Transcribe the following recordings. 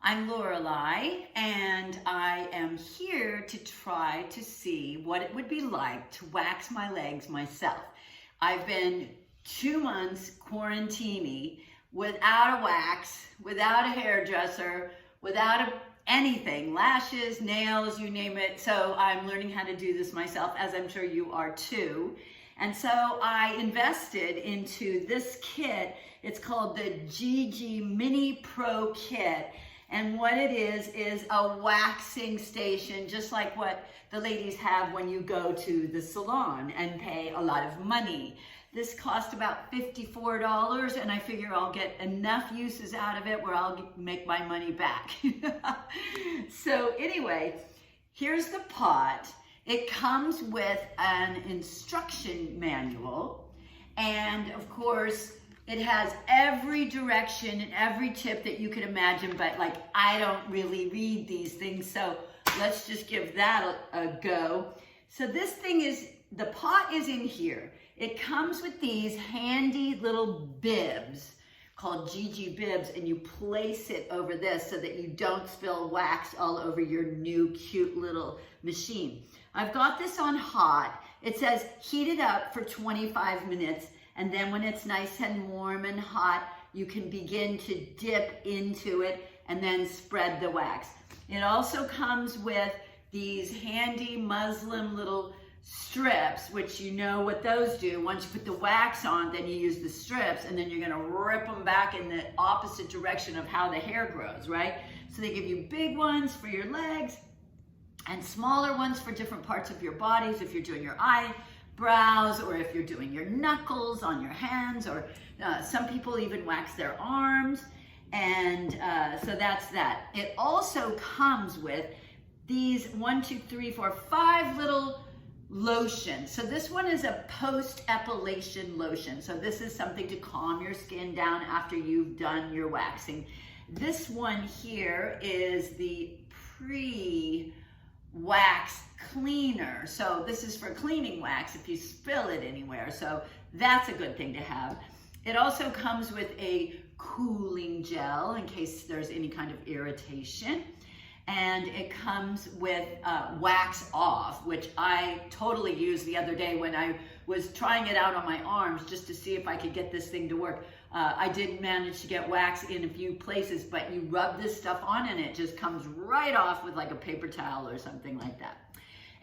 I'm Lorelei, and I am here to try to see what it would be like to wax my legs myself. I've been 2 months quarantining without a wax, without a hairdresser, without anything, lashes, nails, you name it. So I'm learning how to do this myself, as I'm sure you are too. And so I invested into this kit. It's called the GIGIMINIPROKIT. And what it is a waxing station, just like what the ladies have when you go to the salon and pay a lot of money. This cost about $54, and I figure I'll get enough uses out of it where I'll make my money back. So anyway, here's the pot. It comes with an instruction manual, and of course, it has every direction and every tip that you could imagine, but like, I don't really read these things, so let's just give that a go. So this thing is, the pot is in here. It comes with these handy little bibs called Gigi bibs, and you place it over this so that you don't spill wax all over your new cute little machine. I've got this on hot. It says heat it up for 25 minutes. And then when it's nice and warm and hot, you can begin to dip into it and then spread the wax. It also comes with these handy muslin little strips, which you know what those do. Once you put the wax on, then you use the strips, and then you're gonna rip them back in the opposite direction of how the hair grows, right? So they give you big ones for your legs and smaller ones for different parts of your bodies if you're doing your eyebrows, or if you're doing your knuckles on your hands, or some people even wax their arms. And so that's that. It also comes with these 5 little lotions. So this one is a post-epilation lotion. So this is something to calm your skin down after you've done your waxing. This one here is the pre-wax cleaner. So this is for cleaning wax if you spill it anywhere. So that's a good thing to have. It also comes with a cooling gel in case there's any kind of irritation. And it comes with wax off, which I totally used the other day when I was trying it out on my arms just to see if I could get this thing to work. I did manage to get wax in a few places, but you rub this stuff on and it just comes right off with like a paper towel or something like that.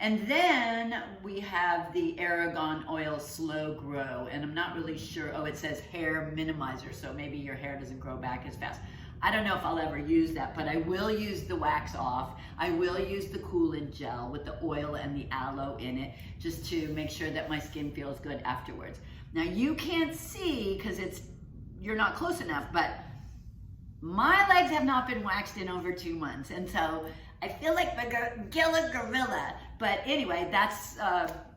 And then we have the Argan Oil Slow Grow, and I'm not really sure. Oh, it says hair minimizer, so maybe your hair doesn't grow back as fast. I don't know if I'll ever use that, but I will use the wax off. I will use the coolant gel with the oil and the aloe in it, just to make sure that my skin feels good afterwards. Now you can't see because you're not close enough, but my legs have not been waxed in over 2 months, and so I feel like a gorilla. But anyway, that's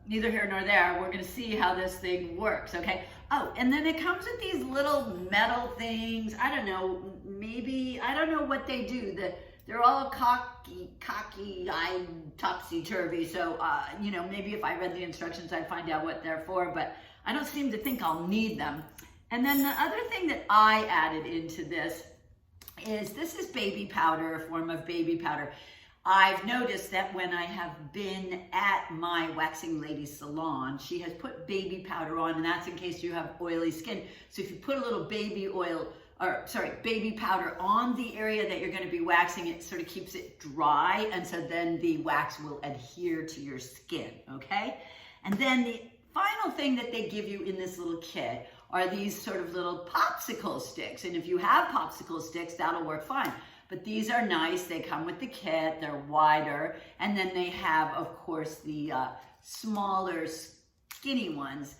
neither here nor there. We're gonna see how this thing works, okay? Oh, and then it comes with these little metal things. I don't know, maybe, I don't know what they do. They're all cocky, topsy-turvy. So, you know, maybe if I read the instructions, I'd find out what they're for, but I don't seem to think I'll need them. And then the other thing that I added into this is baby powder, a form of baby powder. I've noticed that when I have been at my waxing lady salon, she has put baby powder on, and that's in case you have oily skin. So if you put a little baby powder on the area that you're going to be waxing, it sort of keeps it dry, and so then the wax will adhere to your skin, okay? And then the final thing that they give you in this little kit are these sort of little popsicle sticks. And if you have popsicle sticks, that'll work fine. But these are nice. They come with the kit. They're wider. And then they have, of course, the smaller, skinny ones.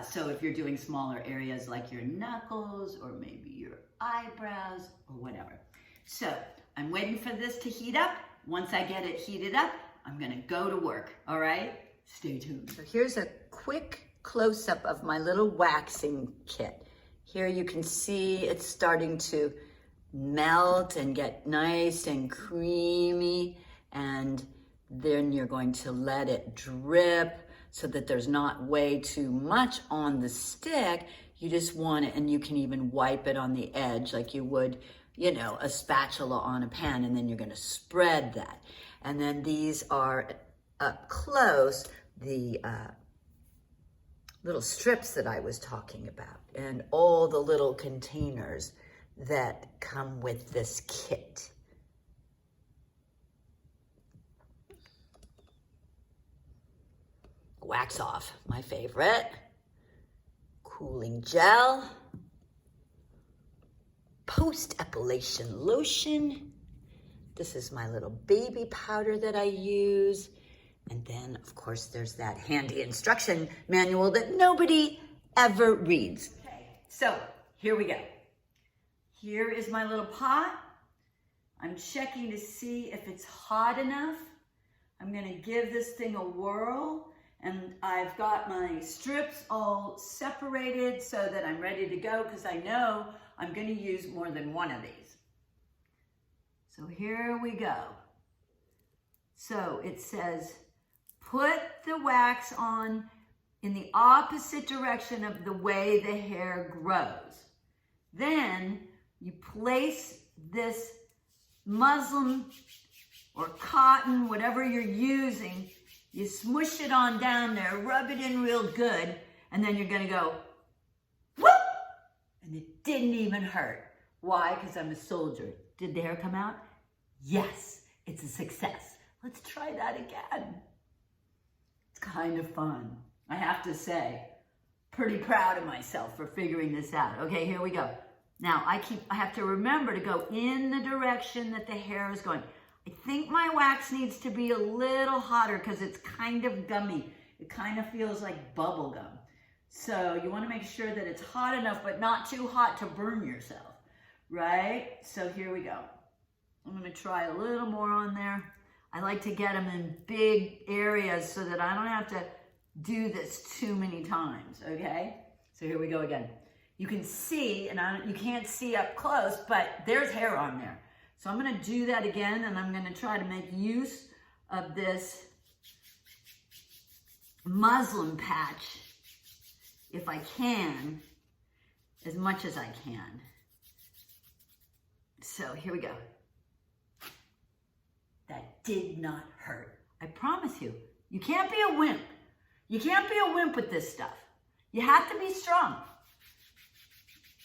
So if you're doing smaller areas like your knuckles or maybe your eyebrows or whatever. So I'm waiting for this to heat up. Once I get it heated up, I'm going to go to work. All right? Stay tuned. So here's a quick close-up of my little waxing kit. Here you can see it's starting to melt and get nice and creamy, and then you're going to let it drip so that there's not way too much on the stick. You just want it, and you can even wipe it on the edge like you would you know, a spatula on a pan, and then you're gonna spread that. And then these are up close, the little strips that I was talking about, and all the little containers that come with this kit. Wax off, my favorite. Cooling gel. Post-epilation lotion. This is my little baby powder that I use. And then, of course, there's that handy instruction manual that nobody ever reads. Okay, so here we go. Here is my little pot. I'm checking to see if it's hot enough. I'm gonna give this thing a whirl, and I've got my strips all separated so that I'm ready to go, because I know I'm gonna use more than one of these. So here we go. So it says, put the wax on in the opposite direction of the way the hair grows. Then you place this muslin or cotton, whatever you're using, you smush it on down there, rub it in real good, and then you're gonna go, whoop! And it didn't even hurt. Why? Because I'm a soldier. Did the hair come out? Yes, it's a success. Let's try that again. It's kind of fun. I have to say, pretty proud of myself for figuring this out. Okay, here we go. Now, I have to remember to go in the direction that the hair is going. I think my wax needs to be a little hotter because it's kind of gummy. It kind of feels like bubble gum. So you want to make sure that it's hot enough, but not too hot to burn yourself, right? So here we go. I'm going to try a little more on there. I like to get them in big areas so that I don't have to do this too many times, okay? So here we go again. You can see, and you can't see up close, but there's hair on there. So I'm gonna do that again, and I'm gonna try to make use of this muslin patch, if I can, as much as I can. So here we go. That did not hurt. I promise you, you can't be a wimp. You can't be a wimp with this stuff. You have to be strong.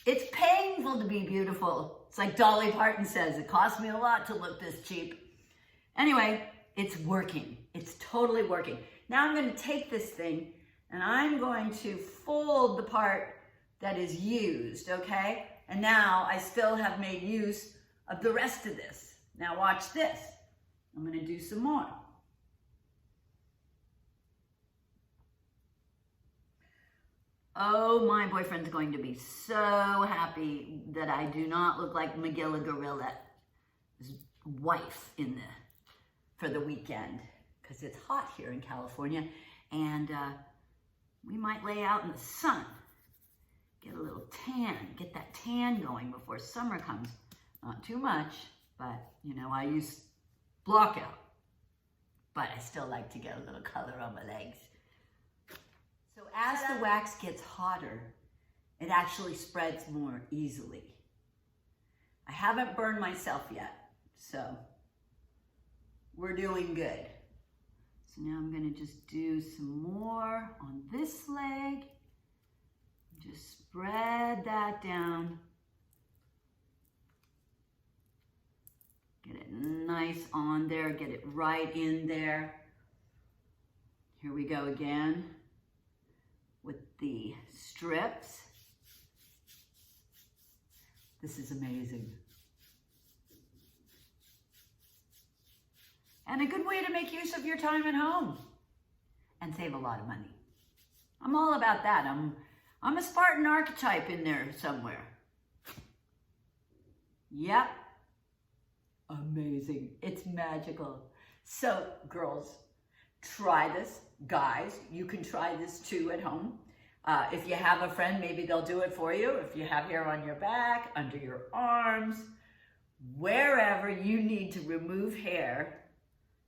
It's painful to be beautiful. It's like Dolly Parton says, it cost me a lot to look this cheap. Anyway, it's working. It's totally working. Now I'm going to take this thing and I'm going to fold the part that is used, okay? And now I still have made use of the rest of this. Now watch this. I'm going to do some more. Oh, my boyfriend's going to be so happy that I do not look like Magilla Gorilla's wife for the weekend, because it's hot here in California, and we might lay out in the sun, get a little tan, get that tan going before summer comes. Not too much, but you know, I use blockout, but I still like to get a little color on my legs. So as the wax gets hotter, it actually spreads more easily. I haven't burned myself yet, so we're doing good. So now I'm going to just do some more on this leg. Just spread that down. Get it nice on there, get it right in there. Here we go again with the strips. This is amazing. And a good way to make use of your time at home and save a lot of money. I'm all about that. I'm a Spartan archetype in there somewhere. Yep. Amazing. It's magical. So, girls, try this. Guys, you can try this too at home. If you have a friend, maybe they'll do it for you. If you have hair on your back, under your arms, wherever you need to remove hair,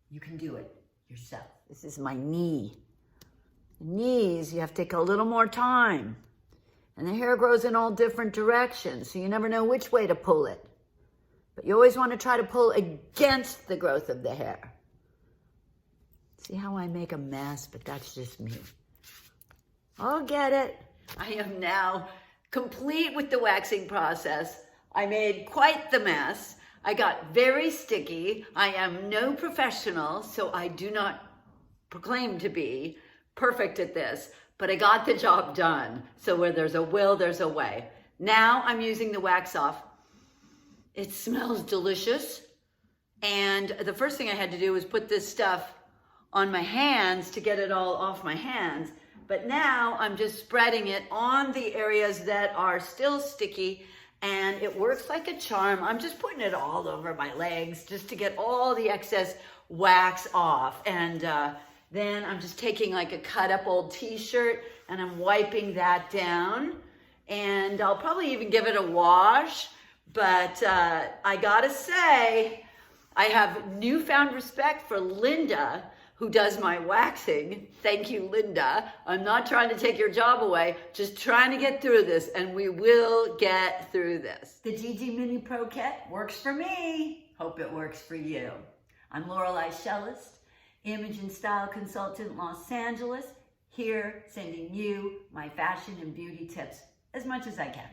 you can do it yourself. This is my knee. The knees, you have to take a little more time. And the hair grows in all different directions, so you never know which way to pull it. But you always want to try to pull against the growth of the hair. See how I make a mess, but that's just me. I'll get it. I am now complete with the waxing process. I made quite the mess. I got very sticky. I am no professional, so I do not proclaim to be perfect at this, but I got the job done. So where there's a will, there's a way. Now I'm using the wax off. It smells delicious. And the first thing I had to do was put this stuff on my hands to get it all off my hands. But now I'm just spreading it on the areas that are still sticky, and it works like a charm. I'm just putting it all over my legs just to get all the excess wax off. And then I'm just taking like a cut up old t-shirt and I'm wiping that down. And I'll probably even give it a wash. But I gotta say, I have newfound respect for Linda, who does my waxing. Thank you, Linda. I'm not trying to take your job away, just trying to get through this, and we will get through this. The Gigi Mini Pro Kit works for me. Hope it works for you. I'm Lorelei Shellist, image and style consultant, Los Angeles, here sending you my fashion and beauty tips as much as I can.